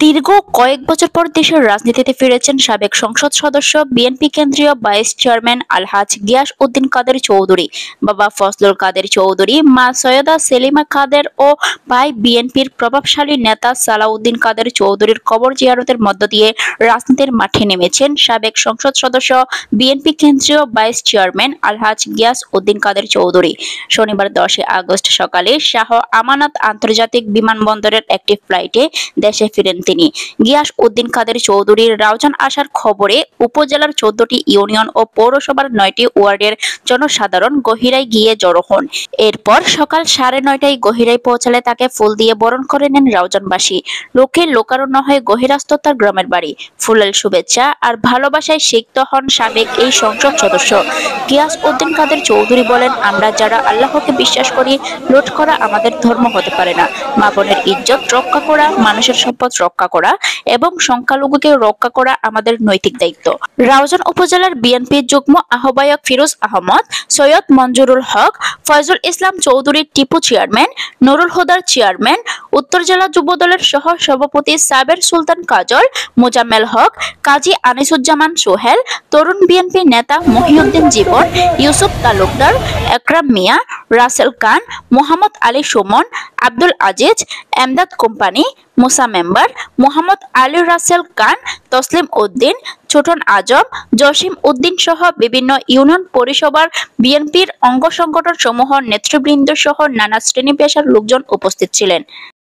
দীর্ঘ কয়েক বছর পর দেশের রাজনীতিতে ফিরেছেন সাবেক সংসদ সদস্য বিএনপি কেন্দ্রীয় ভাইস চেয়ারম্যান আলহাজ গিয়াস উদ্দিন কাদের চৌধুরী, বাবা ফজলুল কাদের চৌধুরী, মা সৈয়দা সেলিমা কাদের ও ভাই বিএনপির প্রভাবশালী নেতা সালাউদ্দিন কাদের চৌধুরীর কবর জিয়ারতের মধ্য দিয়ে রাজনীতির মাঠে নেমেছেন সাবেক সংসদ সদস্য বিএনপি কেন্দ্রীয় ভাইস চেয়ারম্যান আলহাজ গিয়াস উদ্দিন কাদের চৌধুরী। শনিবার 10 আগস্ট সকালে শাহ আমানত আন্তর্জাতিক বিমানবন্দরের একটি ফ্লাইটে দেশে ফিরেন তিনি। গিয়াস উদ্দিন কাদের চৌধুরীর রাউজান আসার খবরে উপজেলার 14টি ইউনিয়ন ও পৌরসভার 9টি ওয়ার্ডের জনসাধারণ গহিরায় গিয়ে জড়ো হন। এরপর সকাল 9:30টায় গহিরায় পৌঁছালে তাকে ফুল দিয়ে বরণ করে নেন রাউজানবাসী। লোকে লোকারণ্য হয়ে গহিরাস্ত তার গ্রামের বাড়ি। ফুলেল শুভেচ্ছা আর ভালোবাসায় সিক্ত হন সাবেক এই সংসদ সদস্য। গিয়াস উদ্দিন কাদের চৌধুরী বলেন, আমরা যারা আল্লাহকে বিশ্বাস করি, লুট করা আমাদের ধর্ম হতে পারে না। মা বোনের ইজ্জত রক্ষা করা, মানুষের সম্পদ রক্ষা করা এবং সংখ্যালঘুকে রক্ষা করা আমাদের নৈতিক দায়িত্ব। রাউজান উপজেলার বিএনপির যুগ্ম আহ্বায়ক ফিরোজ আহমদ, সৈয়দ মঞ্জুরুল হক, ফয়জুল ইসলাম চৌধুরী টিপু চেয়ারম্যান, নুরুল হুদার চেয়ারম্যান, উত্তর জেলা যুবদলের সহ সভাপতি সাবের সুলতান কাজল, মোজাম্মেল হক, কাজী আনিসুজ্জামান সোহেল, তরুণ বিএনপি নেতা মহিউদ্দিন জীবন, ইউসুফ তালুকদার, একরাম মিয়া, রাসেল খান, মোহাম্মদ আলী সুমন, আব্দুল আজিজ, এমদাদ কোম্পানি, মুসা মেম্বার, মোহাম্মদ আলী রাসেল খান, তসলিম উদ্দিন, ছোটন আজম, জসিম উদ্দিন সহ বিভিন্ন ইউনিয়ন পরিষবার বিএনপির অঙ্গ সংগঠন সমূহ নেতৃবৃন্দ সহ নানা শ্রেণী পেশার লোকজন উপস্থিত ছিলেন।